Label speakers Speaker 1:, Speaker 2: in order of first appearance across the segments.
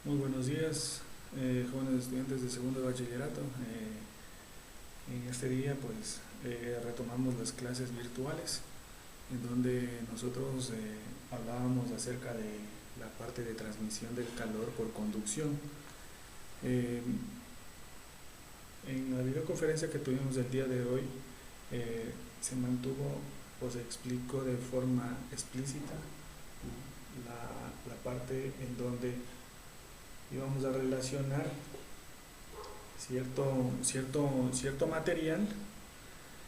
Speaker 1: Muy buenos días, jóvenes estudiantes de segundo de bachillerato. En este día retomamos las clases virtuales en donde nosotros hablábamos acerca de la parte de transmisión del calor por conducción. Eh, en la videoconferencia que tuvimos el día de hoy se mantuvo o se explicó de forma explícita la parte en donde íbamos a relacionar cierto material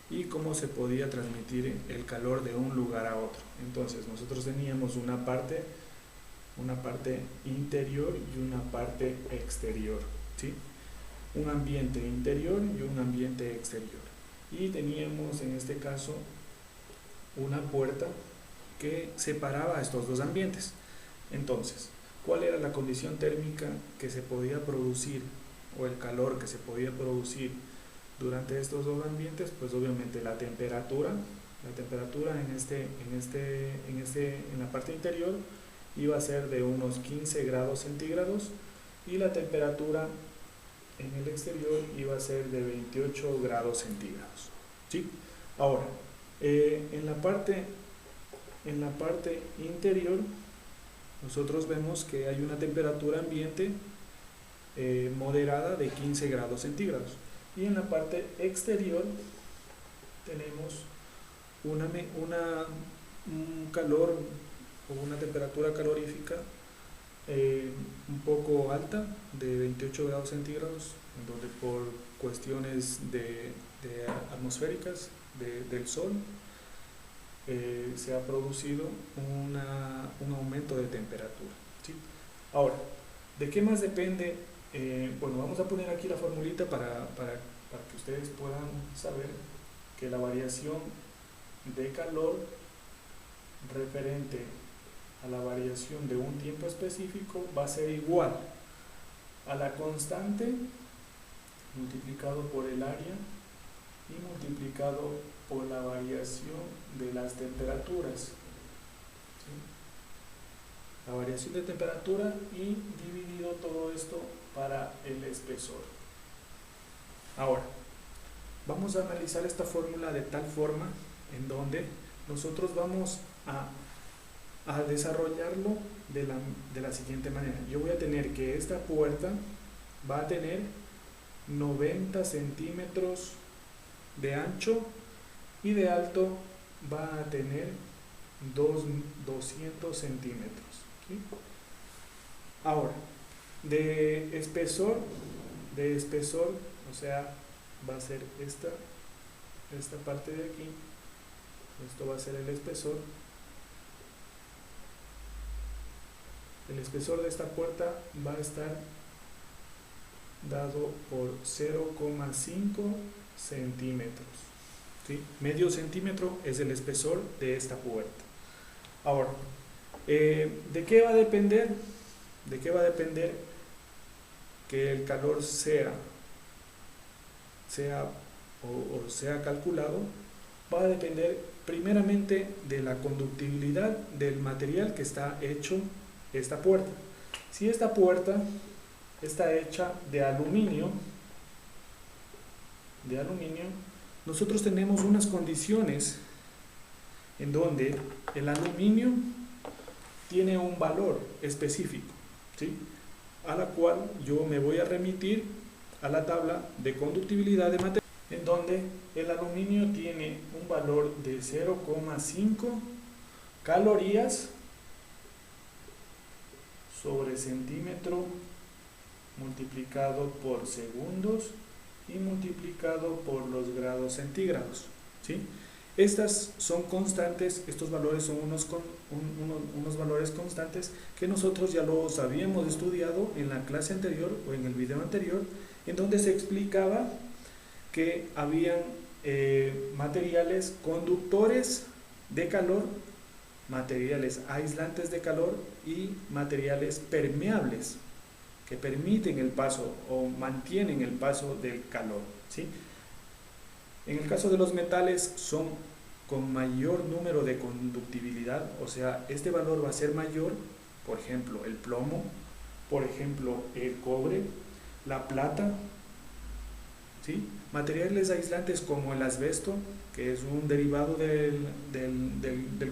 Speaker 1: y cómo se podía transmitir el calor de un lugar a otro. Entonces nosotros teníamos una parte interior y una parte exterior, ¿sí? Un ambiente interior y un ambiente exterior. Y teníamos en este caso una puerta que separaba estos dos ambientes. Entonces, ¿cuál era la condición térmica que se podía producir o el calor que se podía producir durante estos dos ambientes? Pues obviamente la temperatura en la parte interior iba a ser de unos 15 grados centígrados y la temperatura en el exterior iba a ser de 28 grados centígrados, ¿sí? Ahora, en la parte interior nosotros vemos que hay una temperatura ambiente moderada de 15 grados centígrados y en la parte exterior tenemos un calor o una temperatura calorífica un poco alta de 28 grados centígrados, en donde por cuestiones de atmosféricas del sol se ha producido un aumento de temperatura, ¿sí? Ahora, ¿de qué más depende? Bueno, vamos a poner aquí la formulita para que ustedes puedan saber que la variación de calor referente a la variación de un tiempo específico va a ser igual a la constante multiplicado por el área y multiplicado por la variación de las temperaturas, ¿sí? La variación de temperatura y dividido todo esto para el espesor. Ahora, vamos a analizar esta fórmula de tal forma en donde nosotros vamos a desarrollarlo de la siguiente manera. Yo voy a tener que esta puerta va a tener 90 centímetros de ancho y de alto va a tener 200 centímetros, ¿sí? Ahora, de espesor, o sea, va a ser esta parte de aquí. Esto va a ser el espesor. El espesor de esta puerta va a estar dado por 0,5 centímetros, ¿sí? Medio centímetro es el espesor de esta puerta. Ahora, ¿de qué va a depender? ¿De qué va a depender que el calor sea calculado? Va a depender primeramente de la conductibilidad del material que está hecho esta puerta. Si esta puerta está hecha de aluminio, nosotros tenemos unas condiciones en donde el aluminio tiene un valor específico, ¿sí? A la cual yo me voy a remitir a la tabla de conductibilidad de material, en donde el aluminio tiene un valor de 0,5 calorías sobre centímetro multiplicado por segundos y multiplicado por los grados centígrados, ¿sí? Estas son constantes, estos valores son unos valores constantes que nosotros ya los habíamos estudiado en la clase anterior o en el video anterior, en donde se explicaba que habían materiales conductores de calor, materiales aislantes de calor y materiales permeables que permiten el paso o mantienen el paso del calor, ¿sí? En el caso de los metales son con mayor número de conductibilidad, o sea, este valor va a ser mayor, por ejemplo, el plomo por ejemplo, el cobre, la plata, ¿sí? Materiales aislantes como el asbesto, que es un derivado del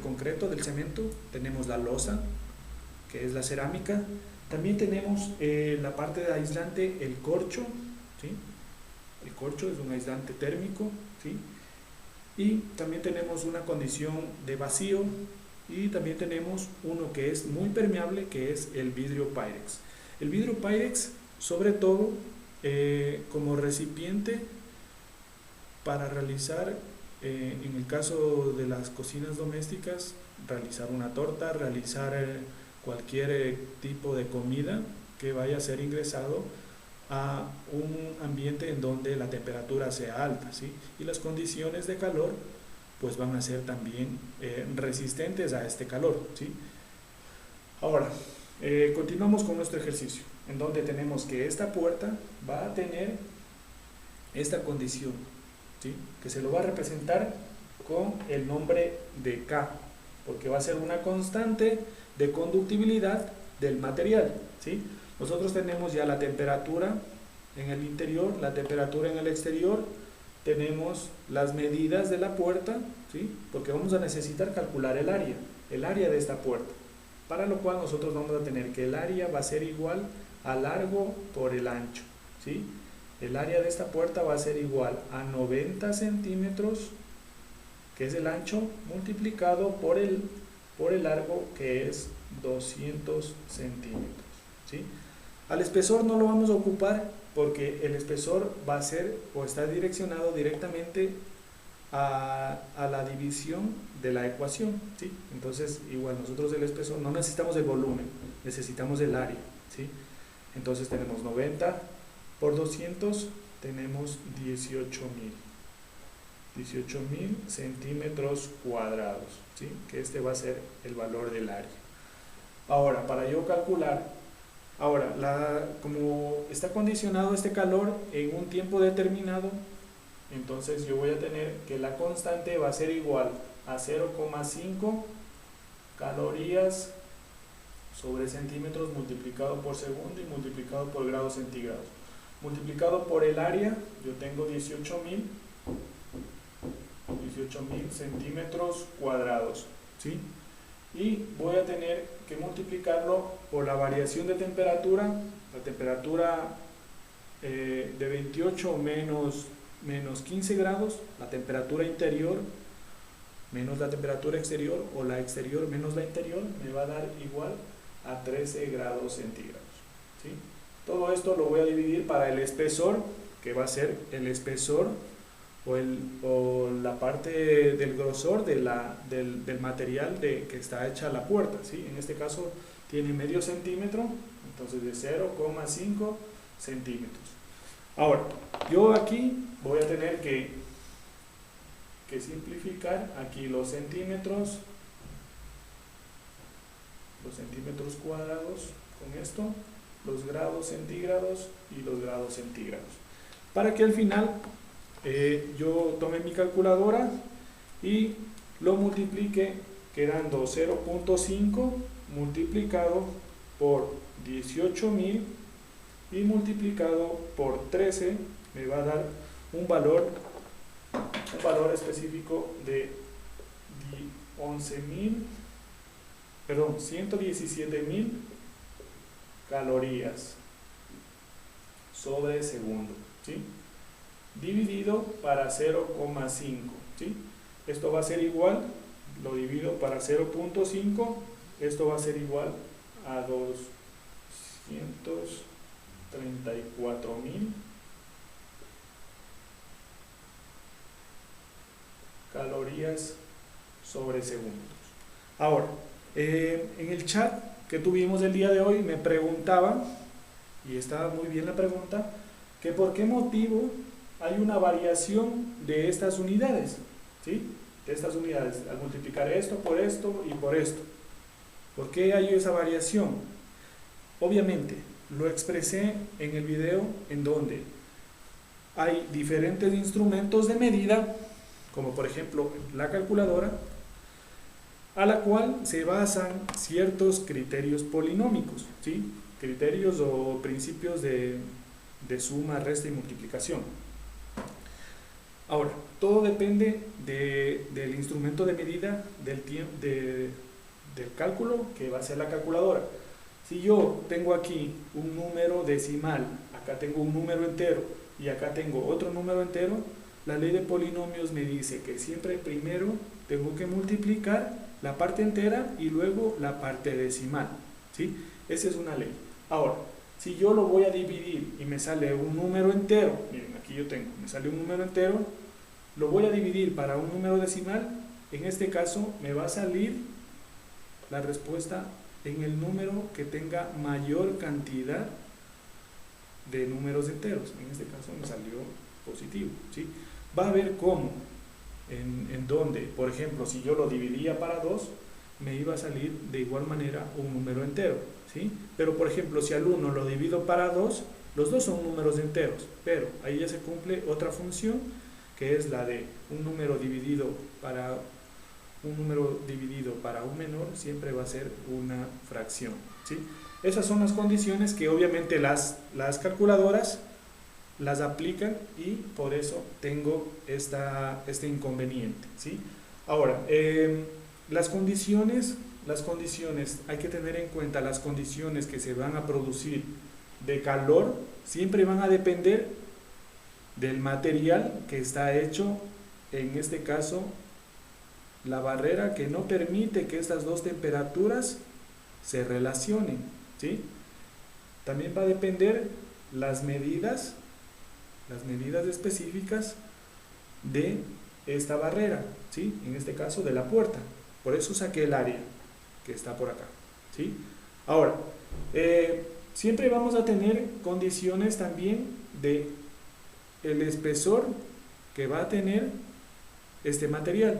Speaker 1: concreto, del cemento. Tenemos la loza, que es la cerámica. También tenemos la parte de aislante, el corcho, ¿sí? El corcho es un aislante térmico, ¿sí? Y también tenemos una condición de vacío, y también tenemos uno que es muy permeable, que es el vidrio Pyrex. El vidrio Pyrex, sobre todo, como recipiente para realizar, en el caso de las cocinas domésticas, realizar una torta, realizar cualquier tipo de comida que vaya a ser ingresado a un ambiente en donde la temperatura sea alta, ¿sí? Y las condiciones de calor pues van a ser también resistentes a este calor, ¿sí? Ahora, continuamos con nuestro ejercicio, en donde tenemos que esta puerta va a tener esta condición, ¿sí? Que se lo va a representar con el nombre de K, porque va a ser una constante de conductibilidad del material, ¿sí? Nosotros tenemos ya la temperatura en el interior, la temperatura en el exterior, tenemos las medidas de la puerta, ¿sí? Porque vamos a necesitar calcular el área de esta puerta, para lo cual nosotros vamos a tener que el área va a ser igual al largo por el ancho, ¿sí? El área de esta puerta va a ser igual a 90 centímetros, que es el ancho, multiplicado por el largo, que es 200 centímetros, ¿sí? Al espesor no lo vamos a ocupar, porque el espesor va a ser o está direccionado directamente a la división de la ecuación, ¿sí? Entonces, igual nosotros el espesor no necesitamos el volumen, necesitamos el área, ¿sí? Entonces tenemos 90 por 200, tenemos 18.000 centímetros cuadrados, ¿sí? Que este va a ser el valor del área. Ahora, para yo calcular, como está condicionado este calor en un tiempo determinado, entonces yo voy a tener que la constante va a ser igual a 0,5 calorías sobre centímetros multiplicado por segundo y multiplicado por grados centígrados. Multiplicado por el área, yo tengo 18.000 centímetros cuadrados, ¿sí? Y voy a tener que multiplicarlo por la variación de temperatura, la temperatura de 28 menos 15 grados, la temperatura interior menos la temperatura exterior, o la exterior menos la interior, me va a dar igual a 13 grados centígrados, ¿sí? Todo esto lo voy a dividir para el espesor, que va a ser el espesor o la parte del grosor del material que está hecha la puerta, ¿sí? En este caso tiene medio centímetro, entonces de 0,5 centímetros. Ahora, yo aquí voy a tener que simplificar aquí los centímetros cuadrados con esto, los grados centígrados y los grados centígrados, para que al final yo tome mi calculadora y lo multiplique, quedando 0,5 multiplicado por 18.000 y multiplicado por 13, me va a dar un valor específico de 117.000 calorías sobre segundo, ¿sí? Dividido para 0,5, ¿sí? Esto va a ser igual, lo divido para 0,5, esto va a ser igual a 234.000 calorías sobre segundos. Ahora, en el chat que tuvimos el día de hoy me preguntaban, y estaba muy bien la pregunta, que por qué motivo hay una variación de estas unidades, ¿sí? De estas unidades, al multiplicar esto y por esto. ¿Por qué hay esa variación? Obviamente, lo expresé en el video, en donde hay diferentes instrumentos de medida, como por ejemplo la calculadora, a la cual se basan ciertos criterios polinómicos, ¿sí? criterios o principios de suma, resta y multiplicación. Ahora, todo depende del instrumento de medida del cálculo que va a ser la calculadora. Si yo tengo aquí un número decimal, acá tengo un número entero y acá tengo otro número entero, la ley de polinomios me dice que siempre primero tengo que multiplicar la parte entera y luego la parte decimal, ¿sí? Esa es una ley. Ahora, si yo lo voy a dividir y me sale un número entero, miren, aquí yo tengo, me sale un número entero, lo voy a dividir para un número decimal, en este caso me va a salir la respuesta en el número que tenga mayor cantidad de números enteros. En este caso me salió positivo, ¿sí? Va a ver cómo, en donde, por ejemplo, si yo lo dividía para 2, me iba a salir de igual manera un número entero, ¿sí? Pero por ejemplo, si al 1 lo divido para 2, los dos son números enteros, pero ahí ya se cumple otra función, que es la de un número dividido para un menor, siempre va a ser una fracción, ¿sí? Esas son las condiciones que obviamente las calculadoras las aplican y por eso tengo este inconveniente, ¿sí? Ahora, las condiciones, hay que tener en cuenta las condiciones que se van a producir de calor, siempre van a depender del material que está hecho, en este caso, la barrera que no permite que estas dos temperaturas se relacionen, ¿sí? También va a depender las medidas específicas de esta barrera, ¿sí? En este caso de la puerta. Por eso saqué el área que está por acá, ¿sí? Ahora, siempre vamos a tener condiciones también de el espesor que va a tener este material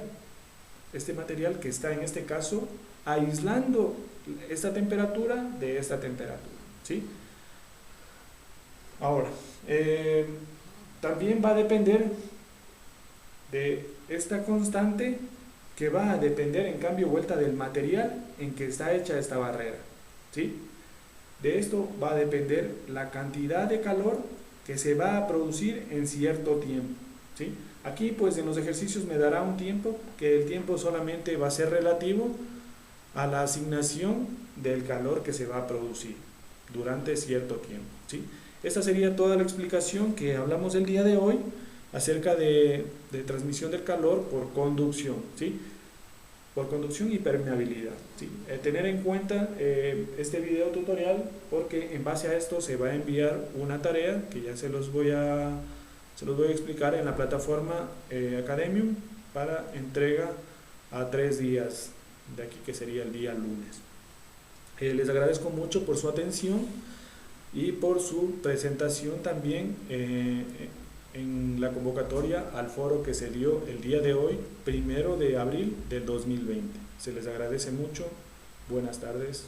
Speaker 1: que está en este caso aislando esta temperatura de esta temperatura, ¿sí? Ahora, también va a depender de esta constante que va a depender en cambio vuelta del material en que está hecha esta barrera, ¿sí? De esto va a depender la cantidad de calor que se va a producir en cierto tiempo, ¿sí? Aquí pues en los ejercicios me dará un tiempo, que el tiempo solamente va a ser relativo a la asignación del calor que se va a producir durante cierto tiempo, ¿sí? Esta sería toda la explicación que hablamos el día de hoy acerca de transmisión del calor por conducción, ¿sí? Por conducción y permeabilidad, ¿sí? Tener en cuenta este video tutorial, porque en base a esto se va a enviar una tarea que ya se los voy a explicar en la plataforma Academium para entrega a 3 días de aquí, que sería el día lunes. Les agradezco mucho por su atención y por su presentación también en la convocatoria al foro que se dio el día de hoy, 1 de abril del 2020. Se les agradece mucho. Buenas tardes.